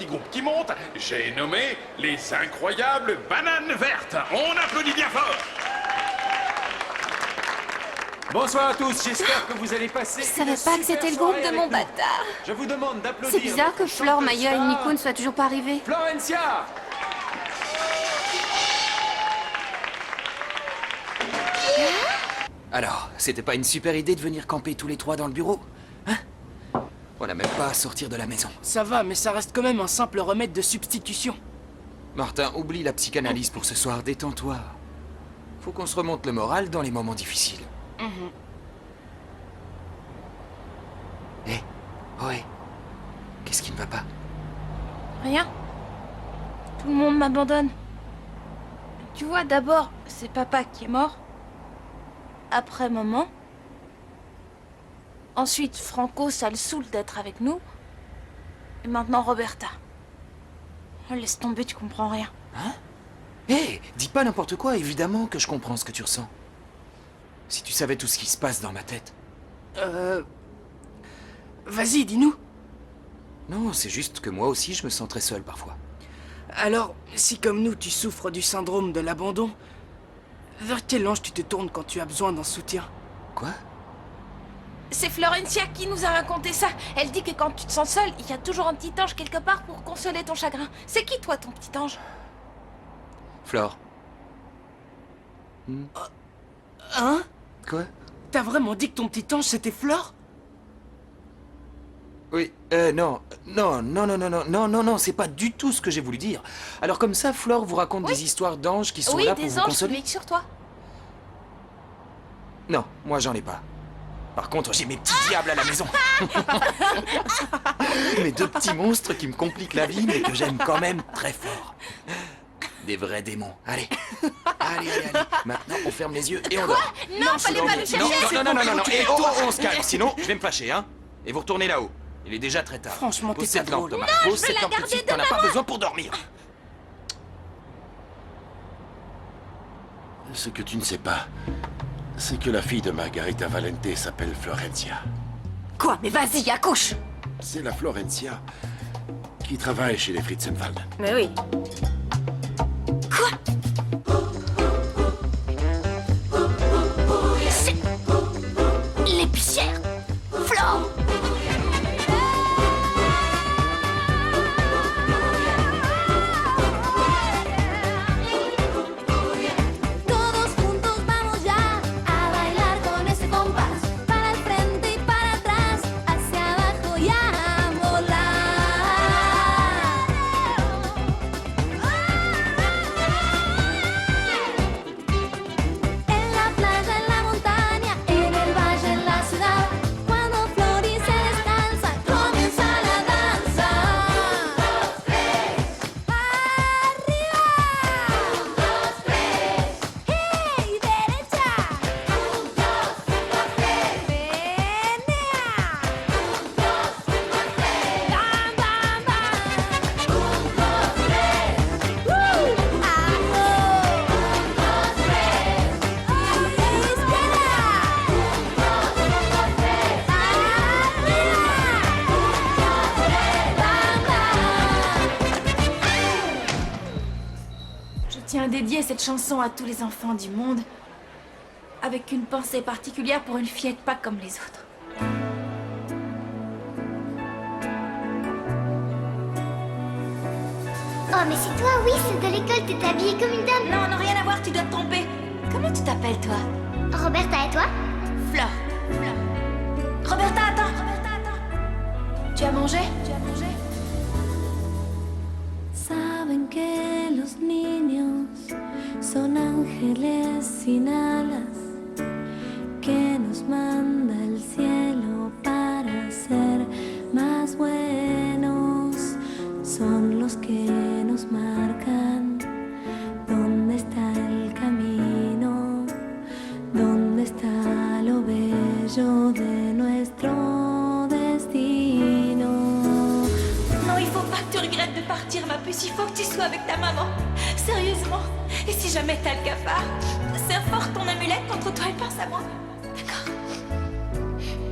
petit groupe qui monte. J'ai nommé les incroyables bananes vertes. On applaudit bien fort. Bonsoir à tous, j'espère que vous allez passer. Je savais pas que c'était le groupe de mon bâtard. Je vous demande d'applaudir. C'est bizarre que Flore, Maya et Nico ne soient toujours pas arrivés. Florencia! Alors, c'était pas une super idée de venir camper tous les trois dans le bureau? Hein? On n'a même pas à sortir de la maison. Ça va, mais ça reste quand même un simple remède de substitution. Martin, oublie la psychanalyse pour ce soir, détends-toi. Faut qu'on se remonte le moral dans les moments difficiles. Hé, ouais. Qu'est-ce qui ne va pas? Rien. Tout le monde m'abandonne. Tu vois, d'abord, c'est papa qui est mort. Après maman. Ensuite, Franco, ça le saoule d'être avec nous. Et maintenant, Roberta. Oh, laisse tomber, tu comprends rien. Hein? Hé, dis pas n'importe quoi, évidemment que je comprends ce que tu ressens. Si tu savais tout ce qui se passe dans ma tête. Vas-y, dis-nous. Non, c'est juste que moi aussi je me sens très seul parfois. Alors, si comme nous, tu souffres du syndrome de l'abandon, vers quel ange tu te tournes quand tu as besoin d'un soutien? Quoi? C'est Florencia qui nous a raconté ça. Elle dit que quand tu te sens seul, il y a toujours un petit ange quelque part pour consoler ton chagrin. C'est qui, toi, ton petit ange? Flore. Hein? Quoi? T'as vraiment dit que ton petit ange, c'était Flore? Oui, non, c'est pas du tout ce que j'ai voulu dire. Alors comme ça, Flore vous raconte des histoires d'anges qui sont Oui, là pour des vous anges qui consoler? veillent sur toi. Non, moi j'en ai pas. Par contre, j'ai mes petits diables à la maison. Mes deux petits monstres qui me compliquent la vie, mais que j'aime quand même très fort. Des vrais démons. Allez. Allez. Maintenant, on ferme les yeux et on dort. Non, fallait pas le chercher. Non. Et on se calme, sinon je vais me fâcher, hein. Et vous retournez là-haut. Il est déjà très tard. Franchement, Pose t'es pas cette lampe, drôle. Thomas. Non, Pose je veux cette la lampe tout de garder suite, t'en as pas besoin pour dormir. Ce que tu ne sais pas, c'est que la fille de Margarita Valente s'appelle Florencia. Quoi? Mais vas-y, accouche! C'est la Florencia qui travaille chez les Fritzenwald. Mais oui. Quoi? C'est... l'épicière! Flore! Todos juntos vamos ya a bailar con ese compás, para el frente y para atrás, hacia abajo y a volar. En la playa, en la montaña, en el valle, en la ciudad, cuando Flori se descansa, comienza la danza. Arriba. ¡Hey, derecha! ¡Menea! ¡Bam, bam, bam! Je tiens à dédier cette chanson à tous les enfants du monde, avec une pensée particulière pour une fillette pas comme les autres. Oh, mais c'est toi, oui, c'est de l'école, t'es habillée comme une dame. Non, rien à voir, tu dois te tromper. Comment tu t'appelles, toi? Roberta, et toi? Flore. Roberta, attends. Tu as mangé? Saben que los niños son ángeles sin alas que nos manda el cielo para ser más buenos. Son los que nos marcan dónde está el camino, dónde está lo bello de nuestro destino. Non, il faut pas que tu regrettes de partir, ma puce. Il faut que tu sois avec ta maman. Sérieusement. Et si jamais t'as le cafard, serre fort ton amulette contre toi et pense à moi. D'accord?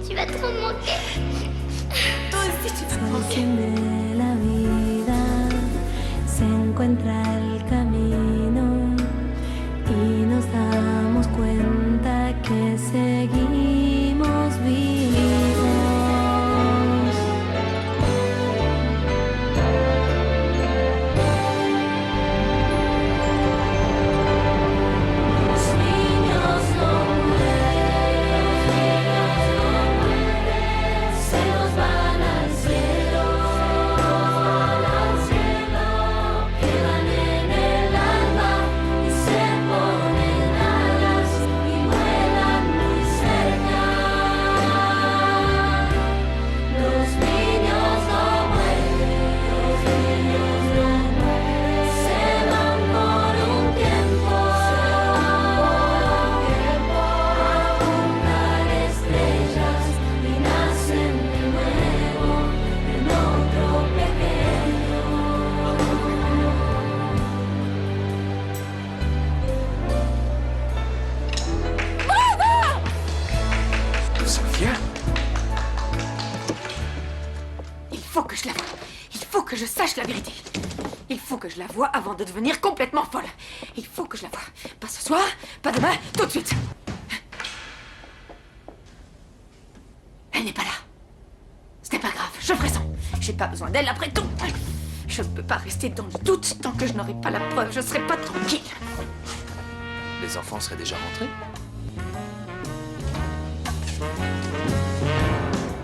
Tu vas trop me manquer. Toi aussi, tu vas me manquer. De la vida encuentra el camino y nos damos cuenta que seguimos vivos. Los niños no mueren, se nos van al cielo, quedan en el alma y se ponen alas y vuelan muy cerca. Los niños no mueren, se van por un tiempo, a juntar estrellas y nacen de nuevo en otro pequeño. Sophia? Il faut que je la voie. Il faut que je sache la vérité. Il faut que je la voie avant de devenir complètement folle. Il faut que je la voie. Pas ce soir, pas demain, tout de suite. Elle n'est pas là. Ce n'est pas grave, je ferai sans. J'ai pas besoin d'elle après tout. Je ne peux pas rester dans le doute tant que je n'aurai pas la preuve. Je serai pas tranquille. Les enfants seraient déjà rentrés.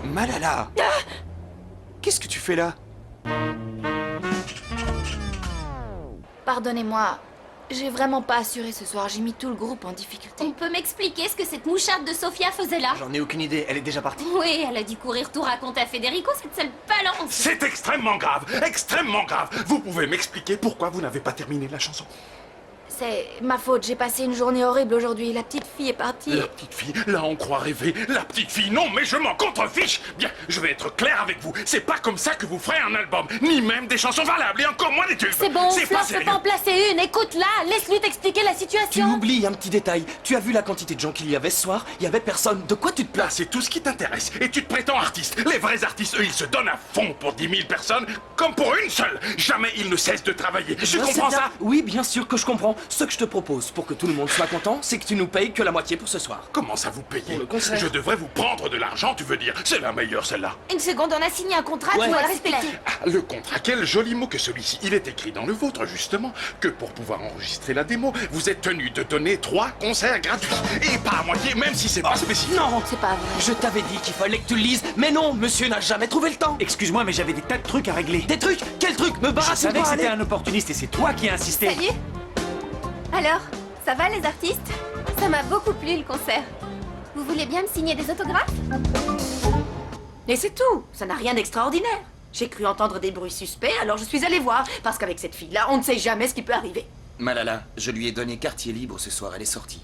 Malala! Qu'est-ce que tu fais là? Pardonnez-moi, j'ai vraiment pas assuré ce soir. J'ai mis tout le groupe en difficulté. On peut m'expliquer ce que cette moucharde de Sofia faisait là? J'en ai aucune idée, elle est déjà partie. Oui, elle a dû courir tout raconter à Federico, cette seule balance. C'est extrêmement grave, extrêmement grave. Vous pouvez m'expliquer pourquoi vous n'avez pas terminé la chanson? C'est ma faute, j'ai passé une journée horrible aujourd'hui. La petite fille est partie. La petite fille, là on croit rêver. La petite fille, non, mais je m'en contrefiche. Bien, je vais être clair avec vous. C'est pas comme ça que vous ferez un album, ni même des chansons valables, et encore moins des tubes. C'est bon, c'est Fleur pas peut sérieux. pas en placer une. Écoute-la, laisse-lui t'expliquer la Tu situation. oublies un petit détail. Tu as vu la quantité de gens qu'il y avait ce soir? Il y avait personne. De quoi tu te Là, places? c'est tout ce qui t'intéresse. Et tu te prétends artiste. Les vrais artistes, eux, ils se donnent à fond pour 10 000 personnes, comme pour une seule. Jamais ils ne cessent de travailler. Tu Je sais comprends bien. ça? Oui, bien sûr que je comprends. Ce que je te propose pour que tout le monde soit content, c'est que tu nous payes que la moitié pour ce soir. Comment ça vous payer? Pour le concert. Je devrais vous prendre de l'argent, tu veux dire? C'est la meilleure, celle-là. Une seconde, on a signé un contrat, Ouais. tu dois le respecter. Ah, le contrat, quel joli mot que celui-ci. Il est écrit dans le vôtre, justement, que pour pouvoir enregistrer la démo, vous êtes tenu de donner 3 concerts gratuits. Et pas à moitié, même si c'est pas spécifique. Non! C'est pas vrai. Je t'avais dit qu'il fallait que tu le lises, mais non, monsieur n'a jamais trouvé le temps. Excuse-moi, mais j'avais des tas de trucs à régler. Des trucs? Quel truc? Me Je barrasser savais de que moi, c'était allez. un opportuniste et c'est toi qui as insisté. Salut. Alors, ça va les artistes? Ça m'a beaucoup plu le concert. Vous voulez bien me signer des autographes? Et c'est tout. Ça n'a rien d'extraordinaire. J'ai cru entendre des bruits suspects, alors je suis allée voir. Parce qu'avec cette fille-là, on ne sait jamais ce qui peut arriver. Malala, je lui ai donné quartier libre ce soir, elle est sortie.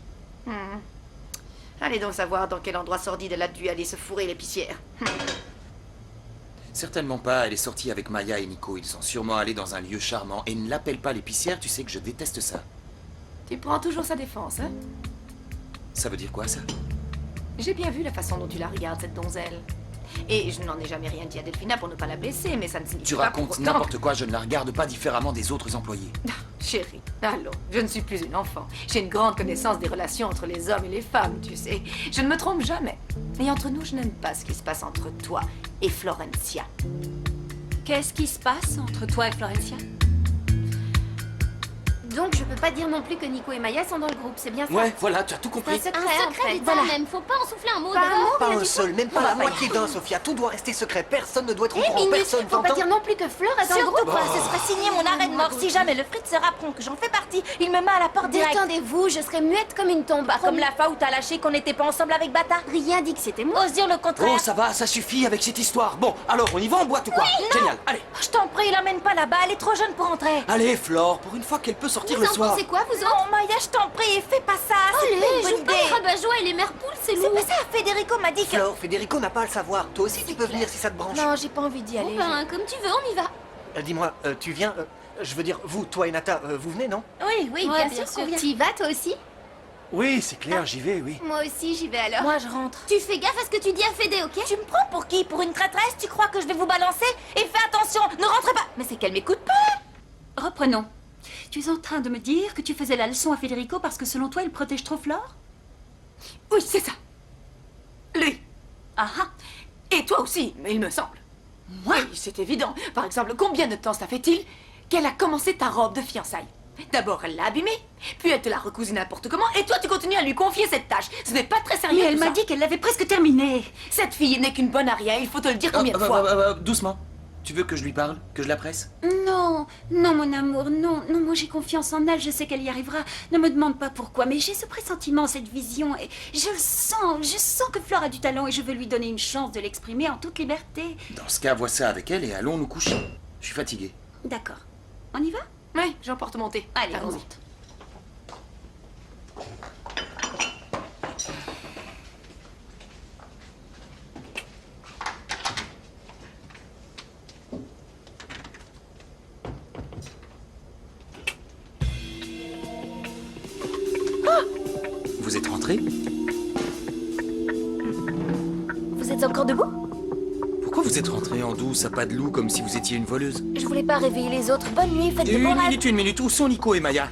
Allez donc savoir dans quel endroit sordide elle a dû aller se fourrer l'épicière. Certainement pas, elle est sortie avec Maya et Nico. Ils sont sûrement allés dans un lieu charmant et ne l'appelle pas l'épicière, tu sais que je déteste ça. Tu prends toujours sa défense, hein? Ça veut dire quoi ça? J'ai bien vu la façon dont tu la regardes, cette donzelle. Et je n'en ai jamais rien dit à Delphina pour ne pas la blesser, mais ça ne signifie Tu pas pour racontes autant n'importe quoi, je ne la regarde pas différemment des autres employés. Chérie, allons, je ne suis plus une enfant. J'ai une grande connaissance des relations entre les hommes et les femmes, tu sais. Je ne me trompe jamais. Et entre nous, je n'aime pas ce qui se passe entre toi et Florencia. Qu'est-ce qui se passe entre toi et Florencia? Donc je peux pas dire non plus que Nico et Maya sont dans le groupe, c'est bien ça? Ouais, voilà, tu as tout compris. Un secret, Voilà. même. Faut pas en souffler un mot Bah, d'abord. Pas il a un du seul, même pas la moitié d'un, Sophia. Tout doit rester secret. Personne ne doit être au courant. Minus, Personne, faut pas t'entends? dire non plus que Fleur est dans le Surtout groupe. pas, ce sera signé mon arrêt de mort. Si jamais le Fritz se rapprend que j'en fais partie, il me met à la porte direct. Détendez-vous, je serai muette comme une tombe. Pas comme la fois où t'as lâché qu'on n'était pas ensemble avec Bata. Rien dit que c'était moi. Ose dire le contraire. Oh, ça va, ça suffit avec cette histoire. Bon, alors, on y va en boîte ou quoi? Génial, allez. Je t'en prie, l'amène pas là-bas, elle est trop jeune pour entrer. Allez, Flore, pour une fois qu'elle peut sortir Vous le en soir. pensez quoi, vous autres? Non, Maya, je t'en prie, fais pas ça. C'est pas Allez, une bonne joue pas idée. les rabat-joie et les mères poules, c'est C'est lourd. pas ça, Federico m'a dit que... Flore, Federico n'a pas à le savoir. Toi aussi, tu peux venir si ça te branche. Non, j'ai pas envie d'y aller. Bon ben, comme tu veux, on y va. Dis-moi, tu viens je veux dire, vous, toi et Nata, vous venez, non? Oui, oui, Ouais, bien sûr qu'on vient. Tu y vas, toi aussi? Oui, c'est clair, j'y vais, oui. Moi aussi, j'y vais alors. Moi, je rentre. Tu fais gaffe à ce que tu dis à Fédé, ok? Tu me prends pour qui? Pour une traîtresse? Tu crois que je vais vous balancer? Et fais attention, ne rentre pas. Mais c'est qu'elle m'écoute pas. Reprenons. Tu es en train de me dire que tu faisais la leçon à Federico parce que selon toi, il protège trop Flore? Oui, c'est ça. Lui. Ah ah. Et toi aussi, il me semble. Oui, c'est évident. Par exemple, combien de temps ça fait-il qu'elle a commencé ta robe de fiançailles? D'abord, elle l'a abîmée, puis elle te l'a recousue n'importe comment, et toi, tu continues à lui confier cette tâche. Ce n'est pas très sérieux. Mais elle tout m'a ça. dit qu'elle l'avait presque terminée. Cette fille n'est qu'une bonne à rien, il faut te le dire combien de fois. Doucement. Tu veux que je lui parle? Que je la presse? Non, non, mon amour, non, non, moi j'ai confiance en elle, je sais qu'elle y arrivera. Ne me demande pas pourquoi, mais j'ai ce pressentiment, cette vision, et je sens que Flore a du talent et je veux lui donner une chance de l'exprimer en toute liberté. Dans ce cas, vois ça avec elle et allons nous coucher. Je suis fatigué. D'accord. On y va? Oui, j'emporte mon thé. Allez, on allons-y. monte. Vous êtes rentré? Vous êtes encore debout? Pourquoi vous êtes rentré en douce à pas de loup comme si vous étiez une voleuse? Je voulais pas réveiller les autres. Bonne nuit, faites de bons rêves. Une minute. Où sont Nico et Maya?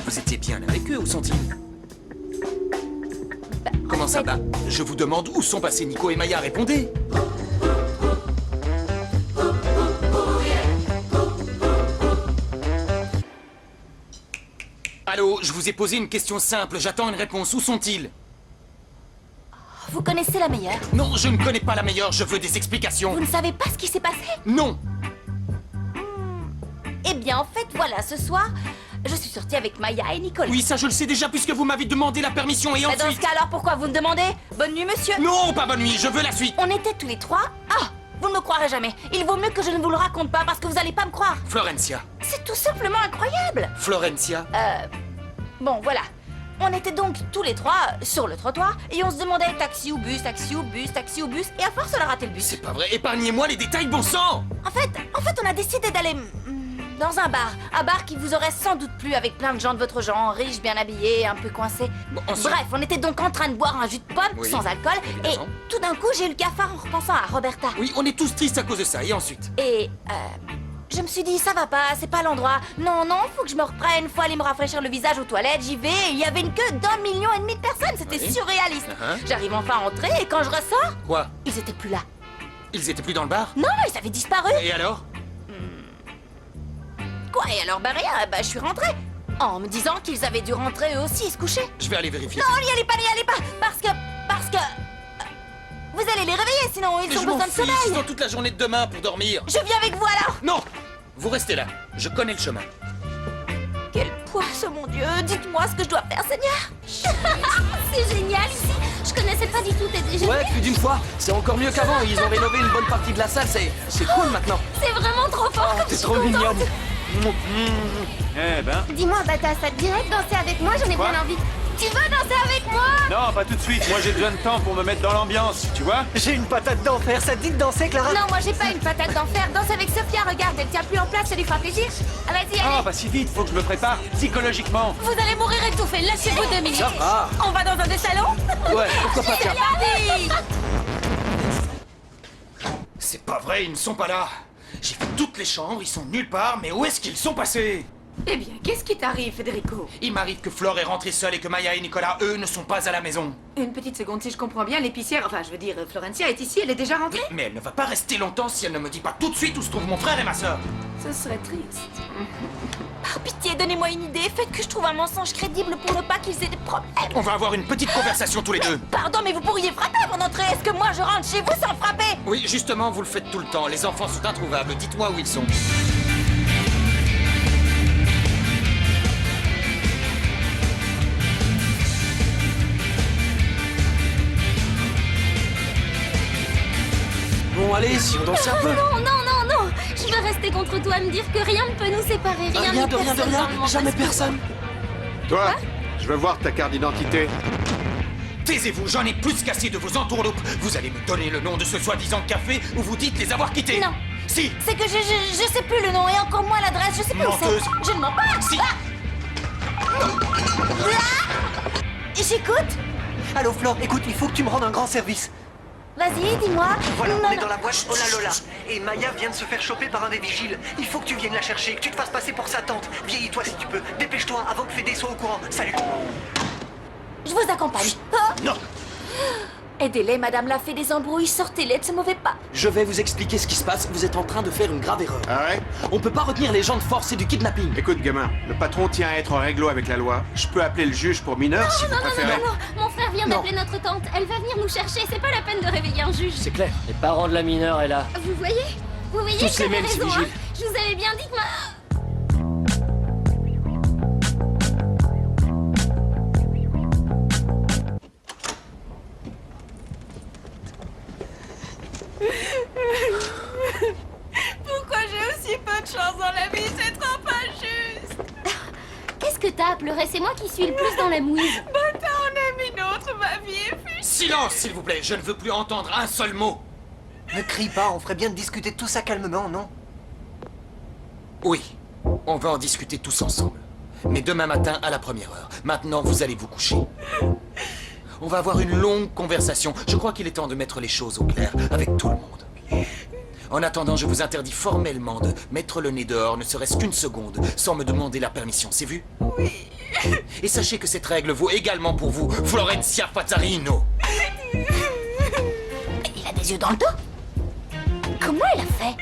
Vous étiez bien avec eux, où sont-ils? Comment ça va? Je vous demande où sont passés Nico et Maya, répondez! Allô, je vous ai posé une question simple, j'attends une réponse. Où sont-ils? Vous connaissez la meilleure? Non, je ne connais pas la meilleure, je veux des explications. Vous ne savez pas ce qui s'est passé? Non! Eh bien, en fait, voilà, ce soir, je suis sortie avec Maya et Nicolas. Oui, ça je le sais déjà puisque vous m'avez demandé la permission et Mais dans ce ensuite... cas, alors pourquoi vous me demandez? Bonne nuit, monsieur. Non, pas bonne nuit, je veux la suite. On était tous les trois. Ah! Vous ne me croirez jamais. Il vaut mieux que je ne vous le raconte pas parce que vous allez pas me croire. Florencia. C'est tout simplement incroyable. Florencia. Bon, voilà. On était donc tous les trois sur le trottoir et on se demandait taxi ou bus, taxi ou bus, taxi ou bus, et à force on a raté le bus. C'est pas vrai, épargnez-moi les détails, bon sang! En fait, on a décidé d'aller dans un bar qui vous aurait sans doute plu avec plein de gens de votre genre, riches, bien habillés, un peu coincés. Bon, ensuite- Bref, on était donc en train de boire un jus de pomme Oui, sans alcool évidemment. et tout d'un coup j'ai eu le cafard en repensant à Roberta. Oui, on est tous tristes à cause de ça, et ensuite? Et je me suis dit, ça va pas, c'est pas l'endroit. Non, faut que je me reprenne, faut aller me rafraîchir le visage aux toilettes, j'y vais. Et il y avait une queue d'1,5 million de personnes, c'était Oui. surréaliste. Uh-huh. J'arrive enfin à entrer et quand je ressors, Quoi? ils étaient plus là. Ils étaient plus dans le bar? Non, ils avaient disparu. Et alors? Quoi, et alors bah rien, je suis rentrée. En me disant qu'ils avaient dû rentrer eux aussi, se coucher. Je vais aller vérifier. Non, n'y allez pas, parce que... Vous allez les réveiller, sinon ils Mais ont je m'en besoin de fiche, sommeil. ils ont toute la journée de demain pour dormir. Je viens avec vous alors. Non! Vous restez là, je connais le chemin. Quel poisse, mon Dieu, dites-moi ce que je dois faire, Seigneur. C'est génial ici. Je connaissais pas du tout tes déjeuners. Ouais, plus d'une fois, c'est encore mieux qu'avant, ils ont rénové une bonne partie de la salle, c'est cool maintenant. C'est vraiment trop fort comme je T'es suis trop contente. mignonne. Eh ben, Dis-moi, Bata, ça te dirait de danser avec moi? J'en ai Quoi bien envie. Tu veux danser avec moi? non, pas tout de suite. Moi, j'ai besoin de temps pour me mettre dans l'ambiance, tu vois? J'ai une patate d'enfer, ça te dit de danser, Clara? Non, moi j'ai pas une patate d'enfer. Danse avec Sophia, regarde, elle tient plus en place, ça lui fera plaisir. Ah, vas-y, allez. Ah, pas si vite, faut que je me prépare psychologiquement. Vous allez mourir étouffé, lâchez-vous 2 minutes. Ça va. On va dans un des salons? Ouais, pourquoi pas, tiens. Allez. C'est pas vrai, ils ne sont pas là. J'ai fait toutes les chambres, ils sont nulle part, mais où est-ce qu'ils sont passés? Eh bien, qu'est-ce qui t'arrive, Federico? Il m'arrive que Flore est rentrée seule et que Maya et Nicolas, eux, ne sont pas à la maison. Une petite seconde, si je comprends bien, l'épicière, enfin, je veux dire, Florencia est ici, elle est déjà rentrée? Mais elle ne va pas rester longtemps si elle ne me dit pas tout de suite où se trouvent mon frère et ma sœur. Ce serait triste. Par pitié, donnez-moi une idée. Faites que je trouve un mensonge crédible pour ne pas qu'ils aient des problèmes. On va avoir une petite conversation tous les deux. Pardon, mais vous pourriez frapper avant d'entrer. Est-ce que moi je rentre chez vous sans frapper? Oui, justement, vous le faites tout le temps. Les enfants sont introuvables. Dites-moi où ils sont. Bon, allez, si on danse un peu. Non. Je veux rester contre toi, me dire que rien ne peut nous séparer. Rien, Rien ni de rien, personne dans le monde, jamais parce que- personne. Toi, je veux voir ta carte d'identité. Taisez-vous, j'en ai plus qu'assez de vos entourloupes. Vous allez me donner le nom de ce soi-disant café où vous dites les avoir quittés. Non. Si. C'est que je sais plus le nom et encore moins l'adresse. Je sais plus où Menteuse. c'est. Je ne mens pas. Si. J'écoute. Allô, Flore, écoute, il faut que tu me rendes un grand service. Vas-y, dis-moi. Voilà, Non, on est non. dans la boîte Oh là Lola. Et Maya vient de se faire choper par un des vigiles. Il faut que tu viennes la chercher, que tu te fasses passer pour sa tante. Vieillis-toi si tu peux. Dépêche-toi avant que Fédé soit au courant. Salut. Je vous accompagne. Oh. Non. Aidez-les, madame l'a fait des embrouilles, sortez-les de ce mauvais pas. Je vais vous expliquer ce qui se passe. Vous êtes en train de faire une grave erreur. Ah ouais? On peut pas retenir les gens de force et du kidnapping. Écoute, gamin, le patron tient à être en réglo avec la loi. Je peux appeler le juge pour mineur si vous préférez. Non, mon frère vient d'appeler notre tante. Elle va venir nous chercher. C'est pas la peine de réveiller un juge. C'est clair, les parents de la mineure est là. Vous voyez Tous les j'avais mêmes, ces raison, hein. vigiles. Je vous avais bien dit que ma... Pourquoi j'ai aussi peu de chance dans la vie? C'est trop injuste. Qu'est-ce que t'as à pleurer? C'est moi qui suis le plus dans la mouise. Bah t'en aimes une autre, ma vie est fichue. Silence, s'il vous plaît, je ne veux plus entendre un seul mot. Ne crie pas, on ferait bien de discuter de tout ça calmement, non? Oui, on va en discuter tous ensemble. Mais demain matin à la première heure. Maintenant, vous allez vous coucher. On va avoir une longue conversation. Je crois qu'il est temps de mettre les choses au clair avec tout le monde. En attendant, je vous interdis formellement de mettre le nez dehors, ne serait-ce qu'une seconde, sans me demander la permission, c'est vu? Oui. Et sachez que cette règle vaut également pour vous, Florencia Fazzarino. Il a des yeux dans le dos. Comment elle a fait?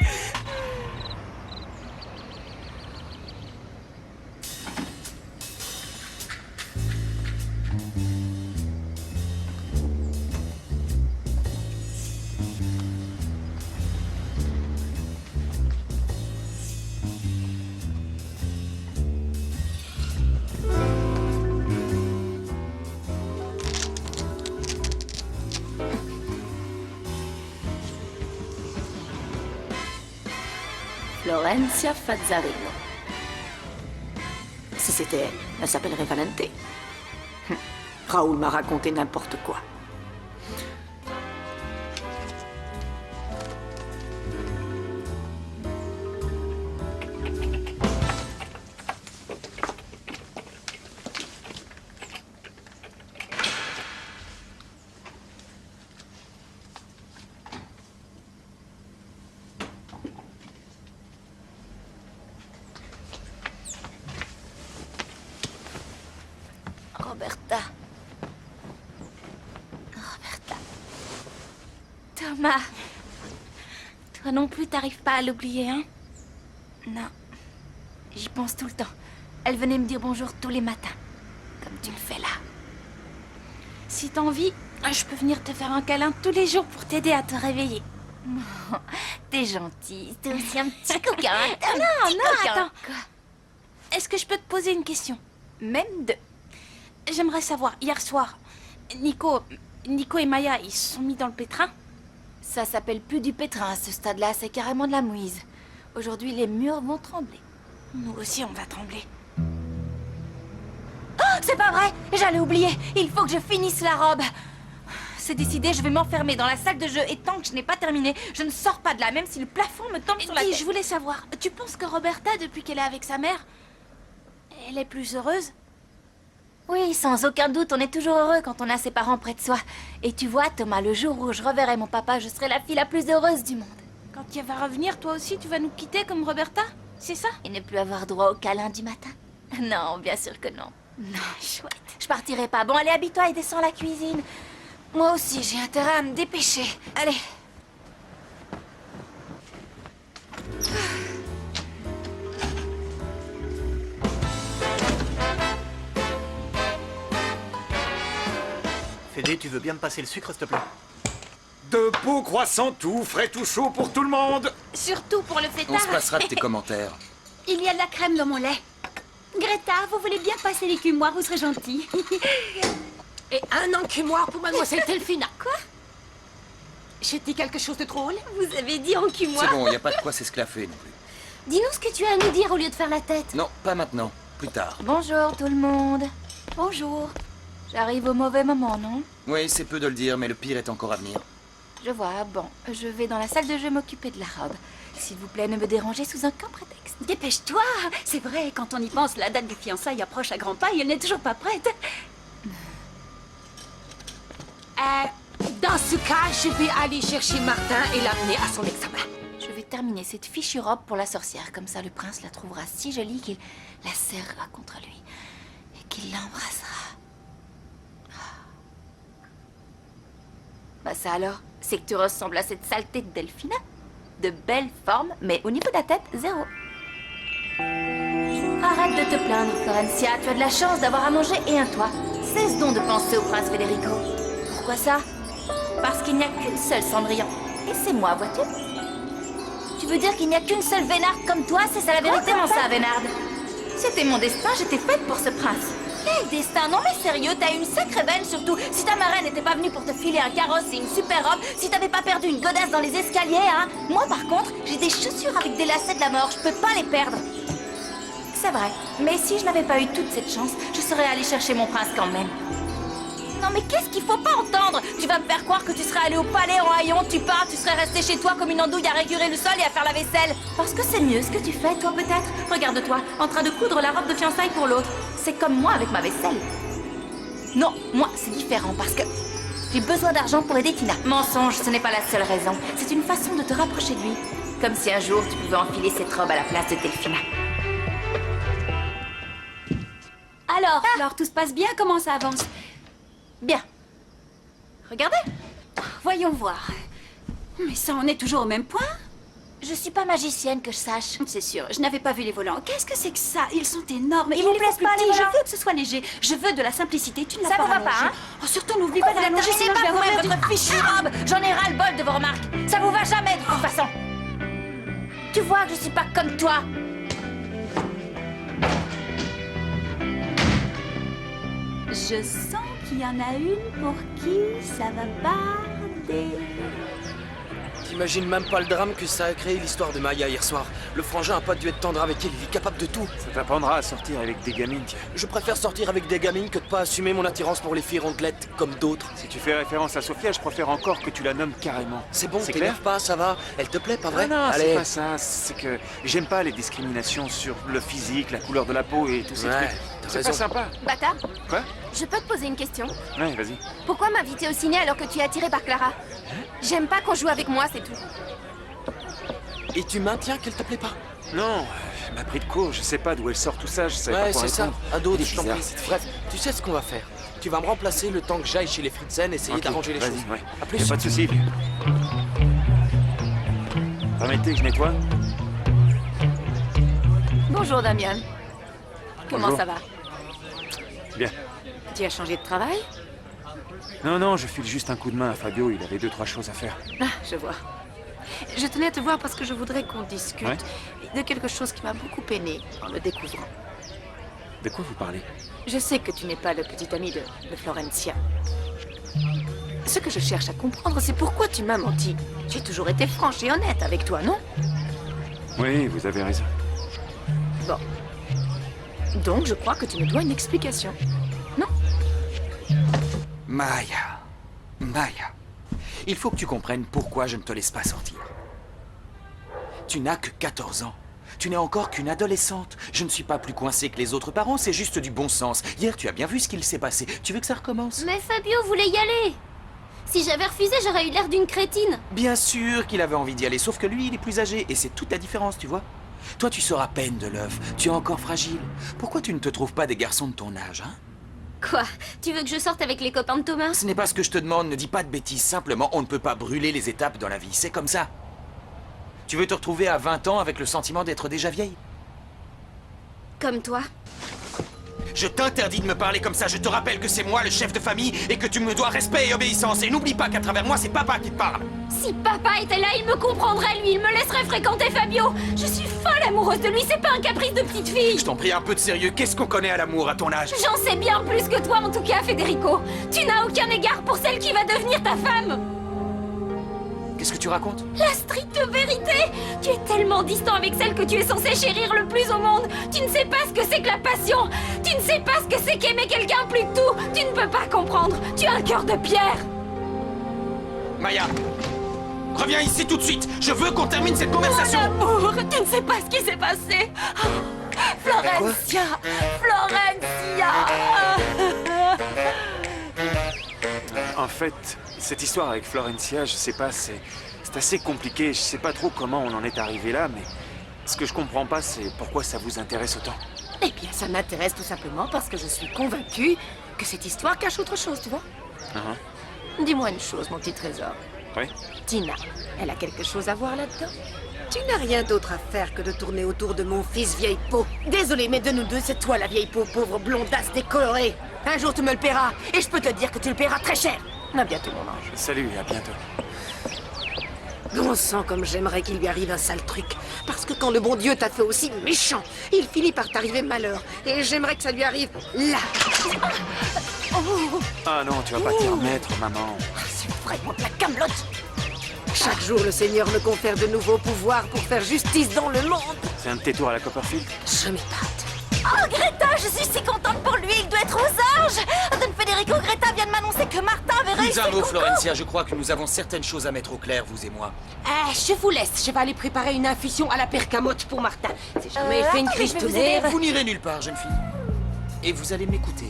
Florencia Fazzarino. Si c'était elle, elle s'appellerait Valente. Raoul m'a raconté n'importe quoi. Roberta. Roberta. Thomas. Toi non plus, t'arrives pas à l'oublier, hein? Non. J'y pense tout le temps. Elle venait me dire bonjour tous les matins. Comme tu le fais là. Si t'as envie, je peux venir te faire un câlin tous les jours pour t'aider à te réveiller. Non, t'es gentille. T'es aussi un petit coquin. Non, attends. Est-ce que je peux te poser une question? Même deux. J'aimerais savoir, hier soir, Nico et Maya, ils se sont mis dans le pétrin? Ça s'appelle plus du pétrin à ce stade-là, c'est carrément de la mouise. Aujourd'hui, les murs vont trembler. Nous aussi, on va trembler. Oh, c'est pas vrai! J'allais oublier! Il faut que je finisse la robe! C'est décidé, je vais m'enfermer dans la salle de jeu et tant que je n'ai pas terminé, je ne sors pas de là, même si le plafond me tombe sur la tête. Je voulais savoir, tu penses que Roberta, depuis qu'elle est avec sa mère, elle est plus heureuse? Oui, sans aucun doute, on est toujours heureux quand on a ses parents près de soi. Et tu vois, Thomas, le jour où je reverrai mon papa, je serai la fille la plus heureuse du monde. Quand il va revenir, toi aussi, tu vas nous quitter comme Roberta? C'est ça? Et ne plus avoir droit au câlin du matin? Non, bien sûr que non. Non, chouette. Je partirai pas. Bon, allez, habille-toi et descends la cuisine. Moi aussi, j'ai intérêt à me dépêcher. Allez. Fédé, tu veux bien me passer le sucre, s'il te plaît? Deux pots croissants tout frais, tout chaud pour tout le monde. Surtout pour le fêtard. On se passera de tes commentaires. Il y a de la crème dans mon lait. Greta, vous voulez bien passer l'écumoire, vous serez gentil. Et un encumoire pour mademoiselle Delphina. Quoi? J'ai dit quelque chose de drôle? Vous avez dit encumoire. C'est bon, il n'y a pas de quoi s'esclaffer non plus. Dis-nous ce que tu as à nous dire au lieu de faire la tête. Non, pas maintenant. Plus tard. Bonjour tout le monde. Bonjour. J'arrive au mauvais moment, non? Oui, c'est peu de le dire, mais le pire est encore à venir. Je vois. Bon, je vais dans la salle de jeu m'occuper de la robe. S'il vous plaît, ne me dérangez sous aucun prétexte. Dépêche-toi. C'est vrai, quand on y pense, la date des fiançailles approche à grands pas et elle n'est toujours pas prête. Dans ce cas, je vais aller chercher Martin et l'amener à son examen. Je vais terminer cette fichue robe pour la sorcière. Comme ça, le prince la trouvera si jolie qu'il la serrera contre lui. Et qu'il l'embrassera. Bah ça alors, c'est que tu ressembles à cette saleté de Delphina. De belle forme, mais au niveau de la tête, zéro. Arrête de te plaindre, Florencia. Tu as de la chance d'avoir à manger et un toit. Cesse donc de penser au prince Federico. Pourquoi ça? Parce qu'il n'y a qu'une seule Cendrillon. Et c'est moi, vois-tu? Tu veux dire qu'il n'y a qu'une seule Vénarde comme toi? C'est ça la vérité, mon ça, Vénarde? C'était mon destin, j'étais faite pour ce prince. Quel destin? Non mais sérieux, t'as une sacrée veine surtout. Si ta marraine n'était pas venue pour te filer un carrosse et une super robe, si t'avais pas perdu une godasse dans les escaliers, hein. Moi par contre, j'ai des chaussures avec des lacets de la mort, je peux pas les perdre. C'est vrai, mais si je n'avais pas eu toute cette chance, je serais allée chercher mon prince quand même. Non mais qu'est-ce qu'il faut pas entendre? Tu vas me faire croire que tu serais allé au palais en haillons, tu pars, tu serais resté chez toi comme une andouille à régurer le sol et à faire la vaisselle. Parce que c'est mieux ce que tu fais, toi peut-être. Regarde-toi, en train de coudre la robe de fiançailles pour l'autre. C'est comme moi avec ma vaisselle. Non, moi c'est différent parce que j'ai besoin d'argent pour aider Tina. Mensonge, ce n'est pas la seule raison. C'est une façon de te rapprocher de lui. Comme si un jour tu pouvais enfiler cette robe à la place de Delphina. Alors, tout se passe bien? Comment ça avance? Bien. Regardez. Voyons voir. Mais ça en est toujours au même point? Je suis pas magicienne que je sache. C'est sûr, je n'avais pas vu les volants. Qu'est-ce que c'est que ça? Ils sont énormes. Ils vous plaisent pas, les Je volants? veux que ce soit léger. Je veux de la simplicité. Tu ne l'as Ça pas vous va rallongé. pas, hein? Oh, surtout, n'oublie pas de la longer, sinon je vais pas avoir vous l'air votre fichue robe. J'en ai ras le bol de vos remarques. Ça vous va jamais de toute façon. Tu vois que je suis pas comme toi. Je sens qu'il y en a une pour qui ça va barder. T'imagines même pas le drame que ça a créé l'histoire de Maya hier soir. Le frangin a pas dû être tendre avec elle, il est capable de tout. Ça t'apprendra à sortir avec des gamines, tiens. Je préfère sortir avec des gamines que de pas assumer mon attirance pour les filles rondelettes, comme d'autres. Si tu fais référence à Sophia, je préfère encore que tu la nommes carrément. C'est bon, c'est t'énerve clair? pas, ça va. Elle te plaît, pas vrai? Non, Allez. c'est pas ça. C'est que j'aime pas les discriminations sur le physique, la couleur de la peau et tous ces Ouais, trucs. t'as C'est raison. pas sympa. Bata, Quoi? je peux te poser une question? Ouais, vas-y. Pourquoi m'inviter au ciné alors que tu es attiré par Clara? J'aime pas qu'on joue avec moi, c'est tout. Et tu maintiens qu'elle te plaît pas? Non, elle m'a pris de court, je sais pas d'où elle sort tout ça, je sais pas Ouais, quoi c'est ça. répondre. À d'autres, Il est je t'en bizarre, prie. cette fille. Bref, tu sais ce qu'on va faire. Tu vas me remplacer le temps que j'aille chez les Fritzen, essayer Ok, d'arranger les vas-y, choses. ouais. À plus. Y a pas de soucis. Permettez que je nettoie? Bonjour, Damian. Comment Bonjour. ça va? Bien. Tu as changé de travail? Non, je file juste un coup de main à Fabio, il avait 2-3 choses à faire. Ah, je vois. Je tenais à te voir parce que je voudrais qu'on discute Ouais. de quelque chose qui m'a beaucoup peiné en le découvrant. De quoi vous parlez? Je sais que tu n'es pas le petit ami de Florencia. Ce que je cherche à comprendre, c'est pourquoi tu m'as menti. J'ai toujours été franche et honnête avec toi, non? Oui, vous avez raison. Bon. Donc, je crois que tu me dois une explication. Non? Maya. Maya. Il faut que tu comprennes pourquoi je ne te laisse pas sortir. Tu n'as que 14 ans. Tu n'es encore qu'une adolescente. Je ne suis pas plus coincé que les autres parents, c'est juste du bon sens. Hier, tu as bien vu ce qu'il s'est passé. Tu veux que ça recommence? Mais Fabio voulait y aller. Si j'avais refusé, j'aurais eu l'air d'une crétine. Bien sûr qu'il avait envie d'y aller, sauf que lui, il est plus âgé. Et c'est toute la différence, tu vois. Toi, tu sors à peine de l'œuf. Tu es encore fragile. Pourquoi tu ne te trouves pas des garçons de ton âge, hein? Quoi? Tu veux que je sorte avec les copains de Thomas? Ce n'est pas ce que je te demande, ne dis pas de bêtises. Simplement, on ne peut pas brûler les étapes dans la vie. C'est comme ça. Tu veux te retrouver à 20 ans avec le sentiment d'être déjà vieille? Comme toi. Je t'interdis de me parler comme ça. Je te rappelle que c'est moi le chef de famille et que tu me dois respect et obéissance. Et n'oublie pas qu'à travers moi, c'est papa qui te parle. Si papa était là, il me comprendrait, lui. Il me laisserait fréquenter Fabio. Je suis folle amoureuse de lui. C'est pas un caprice de petite fille. Je t'en prie, un peu de sérieux. Qu'est-ce qu'on connaît à l'amour à ton âge? J'en sais bien plus que toi, en tout cas, Federico. Tu n'as aucun égard pour celle qui va devenir ta femme. Qu'est-ce que tu racontes? La stricte vérité. Tu es tellement distant avec celle que tu es censé chérir le plus au monde. Tu ne sais pas ce que c'est que la passion. Tu ne sais pas ce que c'est qu'aimer quelqu'un plus que tout. Tu ne peux pas comprendre. Tu as un cœur de pierre. Maya, reviens ici tout de suite. Je veux qu'on termine cette conversation. Mon amour, tu ne sais pas ce qui s'est passé. Florencia. Florencia. En fait, Cette histoire avec Florencia, je sais pas, c'est assez compliqué. Je sais pas trop comment on en est arrivé là, mais ce que je comprends pas, c'est pourquoi ça vous intéresse autant. Eh bien, ça m'intéresse tout simplement parce que je suis convaincue que cette histoire cache autre chose, tu vois. Dis-moi une chose, mon petit trésor. Oui? Tina, elle a quelque chose à voir là-dedans? Tu n'as rien d'autre à faire que de tourner autour de mon fils vieille peau. Désolé, mais de nous deux, c'est toi la vieille peau, pauvre blondasse décolorée. Un jour, tu me le paieras, et je peux te dire que tu le paieras très cher. À bientôt, mon ange. Salut, à bientôt. Bon sang, comme j'aimerais qu'il lui arrive un sale truc. Parce que quand le bon Dieu t'a fait aussi méchant, il finit par t'arriver malheur. Et j'aimerais que ça lui arrive là. Ah non, tu vas pas t'y remettre, maman. C'est vraiment de la camelote. Chaque jour, le Seigneur me confère de nouveaux pouvoirs pour faire justice dans le monde. C'est un de tes tours à la Copperfield? Je m'épate. Oh, Greta, je suis si contente pour lui, il doit être aux anges. Don Federico, Greta vient de m'annoncer que Martin avait réussi. Un mot, Florencia, je crois que nous avons certaines choses à mettre au clair, vous et moi. Je vous laisse, je vais aller préparer une infusion à la percamote pour Martin. Si jamais il fait une crise tonnerre... Vous n'irez nulle part, jeune fille. Et vous allez m'écouter.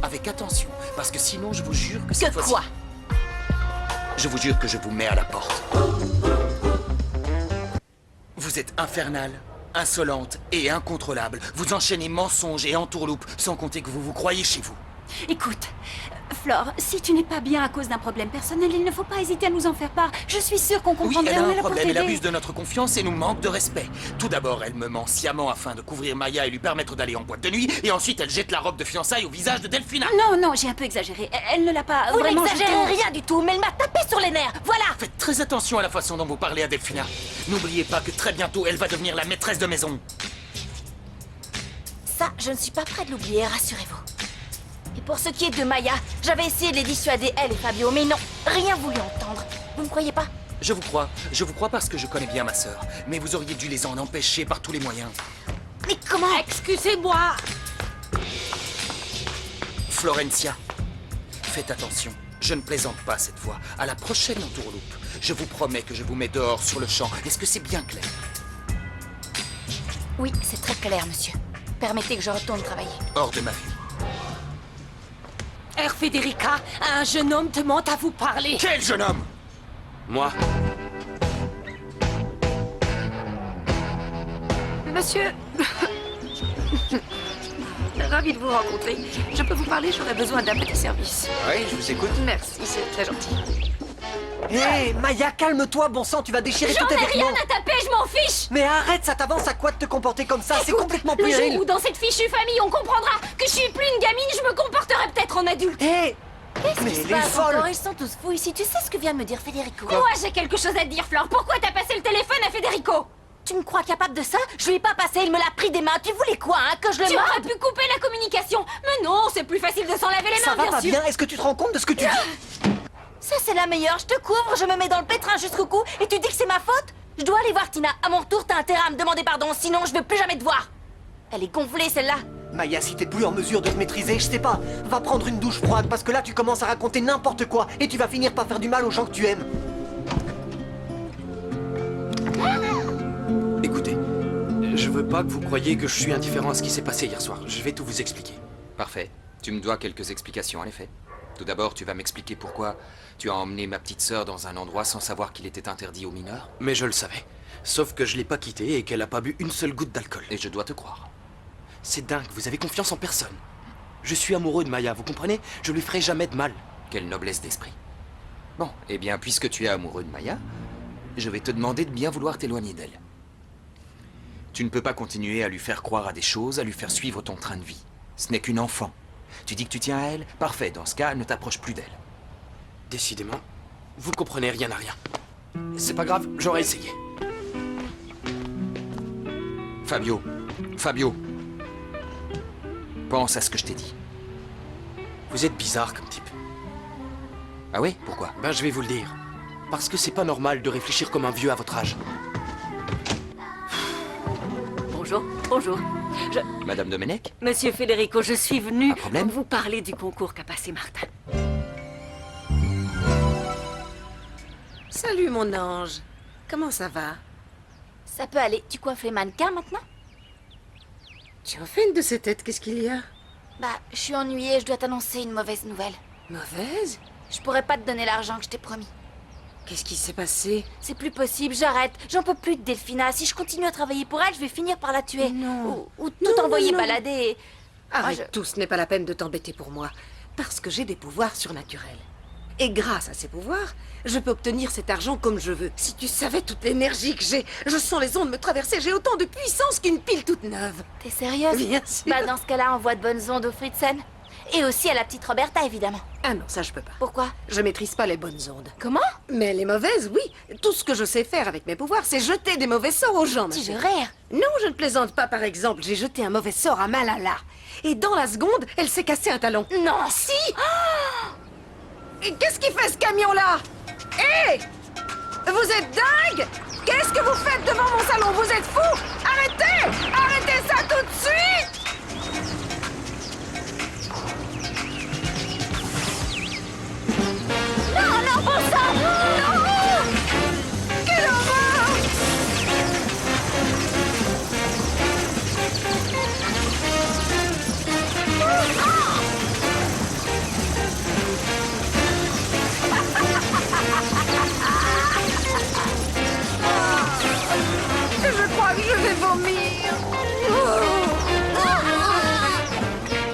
Avec attention, parce que sinon, je vous jure que cette fois-ci... quoi? Je vous jure que je vous mets à la porte. Vous êtes infernale, insolente et incontrôlable. Vous enchaînez mensonges et entourloupes, sans compter que vous vous croyez chez vous. Écoute, Flore, si tu n'es pas bien à cause d'un problème personnel, il ne faut pas hésiter à nous en faire part. Je suis sûre qu'on Oui, comprendrait. elle a On est un là pour problème, elle t'aider. abuse de notre confiance et nous manque de respect. Tout d'abord, elle me ment sciemment afin de couvrir Maya et lui permettre d'aller en boîte de nuit, et ensuite elle jette la robe de fiançailles au visage de Delphina. Non, j'ai un peu exagéré. Elle ne l'a pas Vous vraiment n'exagérez jeté. rien du tout, mais elle m'a tapé sur les nerfs, voilà. Faites très attention à la façon dont vous parlez à Delphina. N'oubliez pas que très bientôt, elle va devenir la maîtresse de maison. Ça, je ne suis pas près de l'oublier, rassurez-vous. Et pour ce qui est de Maya, j'avais essayé de les dissuader, elle et Fabio, mais non, rien voulu entendre. Vous ne croyez pas? Je vous crois parce que je connais bien ma sœur. Mais vous auriez dû les en empêcher par tous les moyens. Mais comment? Excusez-moi. Florencia, faites attention. Je ne plaisante pas cette fois. À la prochaine entourloupe, je vous promets que je vous mets dehors sur le champ. Est-ce que c'est bien clair? Oui, c'est très clair, monsieur. Permettez que je retourne travailler. Hors de ma vue. Federica, un jeune homme demande à vous parler. Quel jeune homme? Moi? Monsieur... Ravi de vous rencontrer. Je peux vous parler, j'aurais besoin d'un petit service. Oui, je vous écoute. Merci, c'est très gentil. Hé, Maya, calme-toi, bon sang, tu vas déchirer J'en tous tes ai vêtements. rien à taper, je m'en fiche. Mais arrête, ça t'avance à quoi de te comporter comme ça? C'est complètement Le puéril. jour où dans cette fichue famille on comprendra que je suis plus une gamine, je me comporterai peut-être en adulte. Hé, Qu'est-ce mais qui se elle est passe folle. encore? Ils sont tous fous ici. Tu sais ce que vient de me dire Federico? Moi, j'ai quelque chose à te dire, Flore. Pourquoi t'as passé le téléphone à Federico? Tu me crois capable de ça? Je lui ai pas passé, il me l'a pris des mains. Tu voulais quoi, hein? Que je le Tu morde? aurais pu couper la communication. Mais non, c'est plus facile de s'en laver les Ça mains, va pas sûr. bien? Est-ce que tu te rends compte de ce que tu dis? Ça, c'est la meilleure. Je te couvre, je me mets dans le pétrin jusqu'au cou et tu dis que c'est ma faute? Je dois aller voir Tina. À mon retour, t'as intérêt à me demander pardon, sinon je veux plus jamais te voir. Elle est gonflée, celle-là. Maya, si t'es plus en mesure de te maîtriser, je sais pas, va prendre une douche froide parce que là tu commences à raconter n'importe quoi et tu vas finir par faire du mal aux gens que tu aimes. Écoutez, je veux pas que vous croyiez que je suis indifférent à ce qui s'est passé hier soir. Je vais tout vous expliquer. Parfait. Tu me dois quelques explications, en effet. Tout d'abord, tu vas m'expliquer pourquoi tu as emmené ma petite sœur dans un endroit sans savoir qu'il était interdit aux mineurs. Mais je le savais. Sauf que je l'ai pas quittée et qu'elle a pas bu une seule goutte d'alcool. Et je dois te croire. C'est dingue, vous avez confiance en personne. Je suis amoureux de Maya, vous comprenez? Je lui ferai jamais de mal. Quelle noblesse d'esprit. Bon, eh bien, puisque tu es amoureux de Maya, je vais te demander de bien vouloir t'éloigner d'elle. Tu ne peux pas continuer à lui faire croire à des choses, à lui faire suivre ton train de vie. Ce n'est qu'une enfant. Tu dis que tu tiens à elle? Parfait, dans ce cas, ne t'approche plus d'elle. Décidément, vous comprenez rien à rien. C'est pas grave, j'aurais essayé. Fabio, pense à ce que je t'ai dit. Vous êtes bizarre comme type. Ah oui? Pourquoi? Ben, je vais vous le dire. Parce que c'est pas normal de réfléchir comme un vieux à votre âge. Bonjour, bonjour. Madame Domenech? Monsieur Federico, je suis venue Un problème? vous parler du concours qu'a passé Martin. Salut, mon ange. Comment ça va? Ça peut aller. Tu coiffes les mannequins maintenant? Tu en fais une de ces têtes, qu'est-ce qu'il y a? Bah, je suis ennuyée, je dois t'annoncer une mauvaise nouvelle. Mauvaise? Je pourrais pas te donner l'argent que je t'ai promis. Qu'est-ce qui s'est passé? C'est plus possible, j'arrête. J'en peux plus de Delphina. Si je continue à travailler pour elle, je vais finir par la tuer. Non. Ou tout envoyer balader et... Arrête tout, ce n'est pas la peine de t'embêter pour moi. Parce que j'ai des pouvoirs surnaturels. Et grâce à ces pouvoirs, je peux obtenir cet argent comme je veux. Si tu savais toute l'énergie que j'ai, je sens les ondes me traverser, j'ai autant de puissance qu'une pile toute neuve. T'es sérieuse? Bien sûr. Bah dans ce cas-là, envoie de bonnes ondes au Fritzen. Et aussi à la petite Roberta, évidemment. Ah non, ça je peux pas. Pourquoi? Je maîtrise pas les bonnes ondes. Comment? Mais les mauvaises, oui. Tout ce que je sais faire avec mes pouvoirs, c'est jeter des mauvais sorts aux gens. Tu veux chérie. rire? Non, je ne plaisante pas. Par exemple, j'ai jeté un mauvais sort à Malala. Et dans la seconde, elle s'est cassé un talon. Non! Si! Et qu'est-ce qui fait ce camion-là? Hé! Vous êtes dingue? Qu'est-ce que vous faites devant mon salon? Vous êtes fous? Arrêtez! Arrêtez ça tout de suite! Non, non, bon sang! Non! Quelle horreur! Je crois que je vais vomir.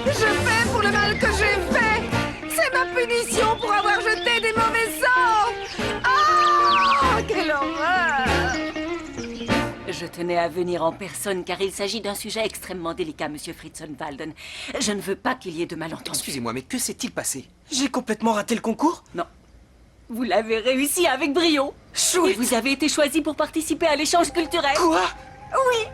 Je fais pour le mal que j'ai fait. C'est ma punition pour avoir jeté des mauvais sorts. Ah, quelle horreur! Je tenais à venir en personne car il s'agit d'un sujet extrêmement délicat, Monsieur Fritzenwalden. Je ne veux pas qu'il y ait de malentendus. Excusez-moi, mais que s'est-il passé? J'ai complètement raté le concours? Non. Vous l'avez réussi avec brio. Et vous avez été choisi pour participer à l'échange culturel. Quoi? Oui.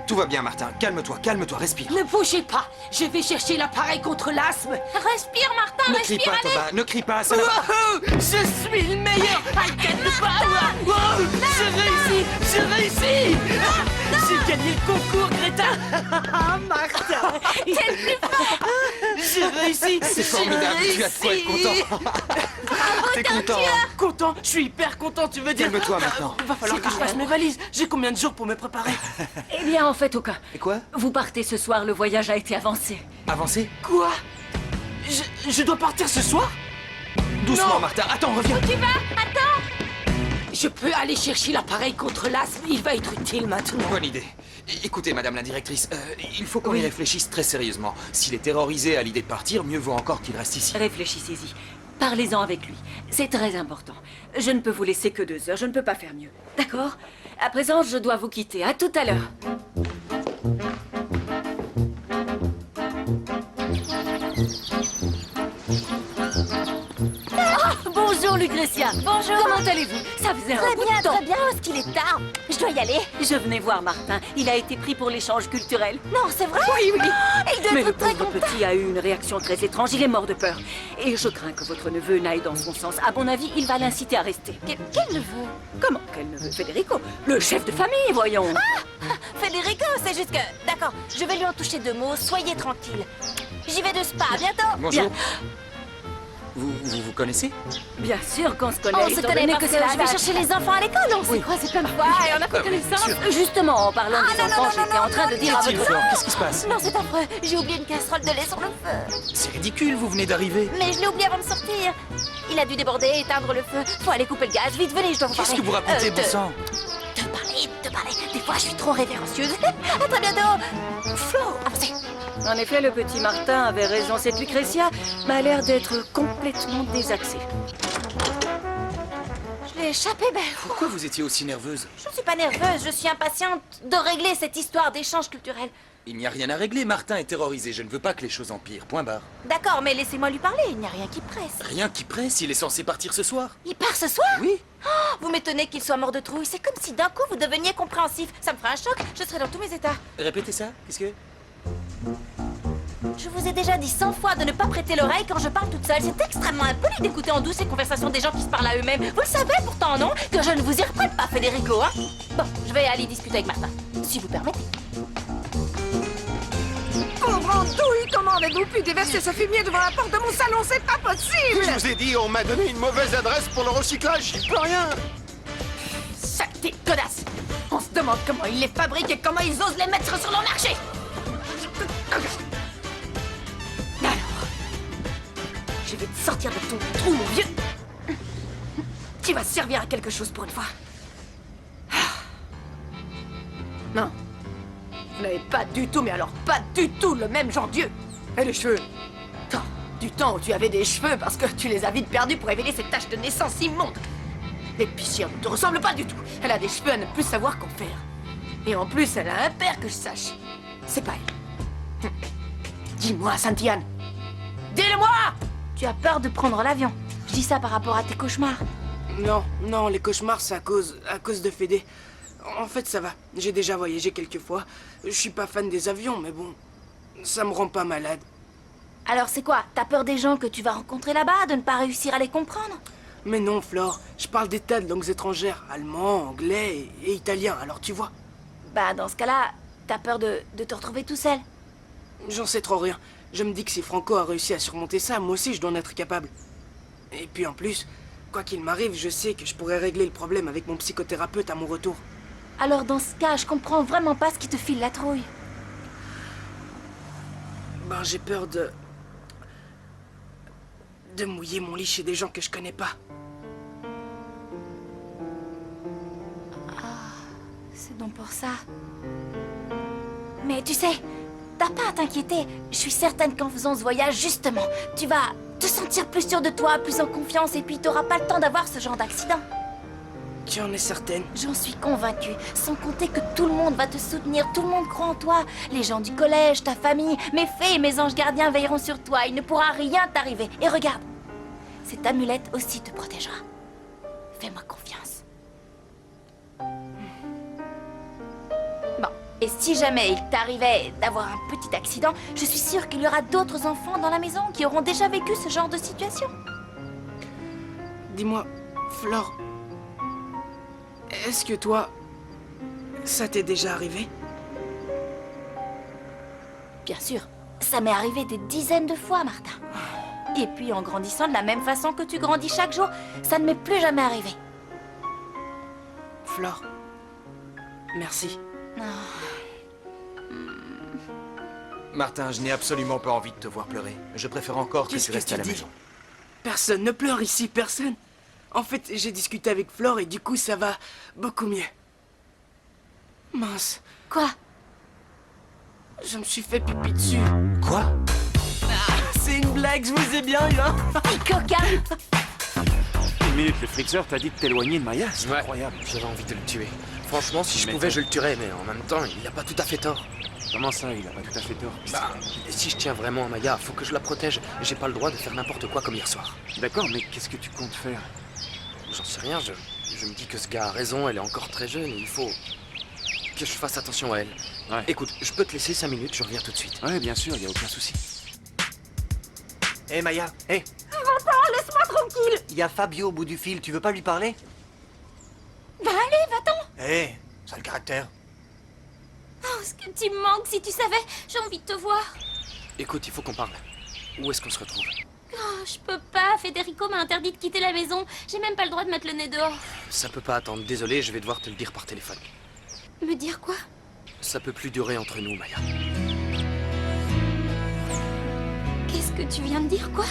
Tout va bien, Martin. Calme-toi, respire. Ne bougez pas. Je vais chercher l'appareil contre l'asthme. Respire, Martin, Ne crie respire, pas, allez! Thomas, ne crie pas, ça ne va pas. Wouhou! Je suis le meilleur. I get the power. Wow! J'ai réussi. J'ai gagné le concours, Greta. Martha. T'es le plus fort! J'ai réussi. C'est formidable, tu as de quoi être content. T'es content, hein? Content? Je suis hyper content, tu veux dire? Calme-toi maintenant. Va falloir que je fasse mes valises. J'ai combien de jours pour me préparer? Eh bien, en fait, aucun. Et quoi? Vous partez ce soir, le voyage a été avancé. Avancez? Quoi? Je dois partir ce soir? Doucement, Non. Martin. Attends, reviens. Tu vas? Attends! Je peux aller chercher l'appareil contre l'asthme. Il va être utile maintenant. Bonne idée. Écoutez, madame la directrice, il faut qu'on y réfléchisse très sérieusement. S'il est terrorisé à l'idée de partir, mieux vaut encore qu'il reste ici. Réfléchissez-y. Parlez-en avec lui. C'est très important. Je ne peux vous laisser que 2 heures. Je ne peux pas faire mieux. D'accord? À présent, je dois vous quitter. À tout à l'heure. Bonjour, Lucretia. Bonjour! Comment allez-vous? Ça faisait un bout de temps. Très bien, parce qu'il est tard. Je dois y aller. Je venais voir Martin. Il a été pris pour l'échange culturel. Non, c'est vrai? Oui, oui. Il doit Mais le être très pauvre content. petit a eu une réaction très étrange. Il est mort de peur. Et je crains que votre neveu n'aille dans son sens. À mon avis, il va l'inciter à rester. Quel neveu? Comment? Quel neveu? Federico. Le chef de famille, voyons. Federico, c'est juste que... D'accord, je vais lui en toucher 2 mots. Soyez tranquille. J'y vais de spa. À bientôt. Bonjour. Vous connaissez? Bien sûr qu'on se connaît. On se étant connaît donné parce que c'est la je vais vache. chercher les enfants à l'école. On s'est croisés plein de fois et on a fait connaissance. Justement, en parlant des enfants, j'étais en train de dire à votre... Qu'est-ce qui se passe? Non, c'est affreux. J'ai oublié une casserole de lait sur le feu. C'est ridicule, vous venez d'arriver. Mais je l'ai oublié avant de sortir. Il a dû déborder, éteindre le feu. Faut aller couper le gaz. Vite, venez, je dois vous parler. Qu'est-ce que vous racontez, bon sang? Te parler. Des fois, je suis trop révérencieuse. À très bientôt. Flo, avancez. En effet, le petit Martin avait raison. Cette Lucretia m'a l'air d'être complètement désaxée. Je l'ai échappé, belle. Pourquoi vous étiez aussi nerveuse? Je ne suis pas nerveuse, je suis impatiente de régler cette histoire d'échange culturel. Il n'y a rien à régler, Martin est terrorisé. Je ne veux pas que les choses empirent, point barre. D'accord, mais laissez-moi lui parler, il n'y a rien qui presse. Rien qui presse, il est censé partir ce soir. Il part ce soir? Oui. Oh, vous m'étonnez qu'il soit mort de trouille. C'est comme si d'un coup vous deveniez compréhensif. Ça me ferait un choc, je serais dans tous mes états. Répétez ça, qu'est-ce que... Je vous ai déjà dit 100 fois de ne pas prêter l'oreille quand je parle toute seule. C'est extrêmement impoli d'écouter en douce ces conversations des gens qui se parlent à eux-mêmes. Vous le savez pourtant, non? Que je ne vous y reprenne pas, Federico, hein? Bon, je vais aller discuter avec Martin, si vous permettez. Pauvre andouille, comment avez-vous pu déverser ce fumier devant la porte de mon salon? C'est pas possible! Je vous ai dit, on m'a donné une mauvaise adresse pour le recyclage, j'y peux rien. Saleté de godasse. On se demande comment ils les fabriquent et comment ils osent les mettre sur le marché. Alors, Je vais te sortir de ton trou, mon vieux. Tu vas servir à quelque chose pour une fois. Non. Vous n'avez pas du tout, mais alors pas du tout le même genre d'yeux. Et les cheveux. Tant, du temps où tu avais des cheveux parce que tu les as vite perdus pour révéler cette tache de naissance immonde. L'épicière ne te ressemble pas du tout. Elle a des cheveux à ne plus savoir qu'en faire. Et en plus, elle a un père que je sache. C'est pas elle. Dis-moi, Sainte-Anne. Dis-le-moi! Tu as peur de prendre l'avion. Je dis ça par rapport à tes cauchemars. Non, les cauchemars, c'est à cause de Fédé. En fait, ça va. J'ai déjà voyagé quelques fois. Je suis pas fan des avions, mais bon, ça me rend pas malade. Alors c'est quoi? T'as peur des gens que tu vas rencontrer là-bas, de ne pas réussir à les comprendre? Mais non, Flore, je parle des tas de langues étrangères. Allemand, anglais et italien, alors tu vois. Bah dans ce cas-là, t'as peur de te retrouver tout seul. J'en sais trop rien. Je me dis que si Franco a réussi à surmonter ça, moi aussi je dois en être capable. Et puis en plus, quoi qu'il m'arrive, je sais que je pourrais régler le problème avec mon psychothérapeute à mon retour. Alors dans ce cas, je comprends vraiment pas ce qui te file la trouille. Ben j'ai peur de mouiller mon lit chez des gens que je connais pas. Ah, c'est donc pour ça. Mais tu sais, t'as pas à t'inquiéter. Je suis certaine qu'en faisant ce voyage, justement, tu vas te sentir plus sûr de toi, plus en confiance, et puis t'auras pas le temps d'avoir ce genre d'accident. Tu en es certaine? J'en suis convaincue. Sans compter que tout le monde va te soutenir, tout le monde croit en toi. Les gens du collège, ta famille, mes fées et mes anges gardiens veilleront sur toi. Il ne pourra rien t'arriver. Et regarde, cette amulette aussi te protégera. Fais-moi confiance. Bon, et si jamais il t'arrivait d'avoir un petit accident, je suis sûre qu'il y aura d'autres enfants dans la maison qui auront déjà vécu ce genre de situation. Dis-moi, Flore, est-ce que toi, ça t'est déjà arrivé? Bien sûr, ça m'est arrivé des dizaines de fois, Martin. Et puis en grandissant de la même façon que tu grandis chaque jour, ça ne m'est plus jamais arrivé. Flore, merci. Martin, je n'ai absolument pas envie de te voir pleurer. Je préfère encore que Qu'est-ce tu que restes tu à la dis? maison. Personne ne pleure ici, personne. En fait, j'ai discuté avec Flore et du coup, ça va beaucoup mieux. Mince. Quoi? Je me suis fait pipi dessus. Quoi? C'est une blague, je vous ai bien eu, hein. Coquin. Une minute, le Flixer t'a dit de t'éloigner de Maya? C'est incroyable. J'avais envie de le tuer. Franchement, si je pouvais, je le tuerais, mais en même temps, il a pas tout à fait tort. Comment ça, il a pas tout à fait tort? Bah, si je tiens vraiment à Maya, faut que je la protège. J'ai pas le droit de faire n'importe quoi comme hier soir. D'accord, mais qu'est-ce que tu comptes faire? J'en sais rien, je me dis que ce gars a raison, elle est encore très jeune et il faut que je fasse attention à elle. Ouais. Écoute, je peux te laisser 5 minutes, je reviens tout de suite. Ouais, bien sûr, y a aucun souci. Hé Maya, hé, Va-t'en, laisse-moi tranquille. il y a Fabio au bout du fil, tu veux pas lui parler? Bah allez, va-t'en. Hé, sale caractère. Oh, ce que tu me manques, si tu savais. J'ai envie de te voir. Écoute, il faut qu'on parle. Où est-ce qu'on se retrouve? Oh, je peux pas. Federico m'a interdit de quitter la maison. J'ai même pas le droit de mettre le nez dehors. Ça peut pas attendre, désolé, je vais devoir te le dire par téléphone. Me dire quoi? Ça peut plus durer entre nous, Maya. Qu'est-ce que tu viens de dire, quoi?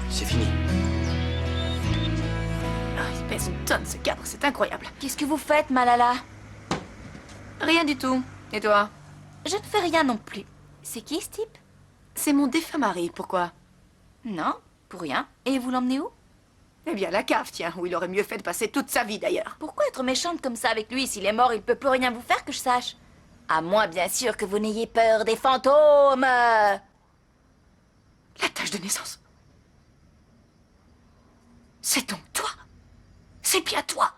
C'est fini. Ah, il pèse une tonne, ce cadre, c'est incroyable. Qu'est-ce que vous faites, Malala? Rien du tout. Et toi? Je ne fais rien non plus. C'est qui, ce type? C'est mon défunt mari, pourquoi? Non, pour rien. Et vous l'emmenez où? Eh bien, la cave, tiens, où il aurait mieux fait de passer toute sa vie, d'ailleurs. Pourquoi être méchante comme ça avec lui? S'il est mort, il peut plus rien vous faire que je sache. À moins, bien sûr, que vous n'ayez peur des fantômes. La tache de naissance. C'est donc toi. C'est bien toi.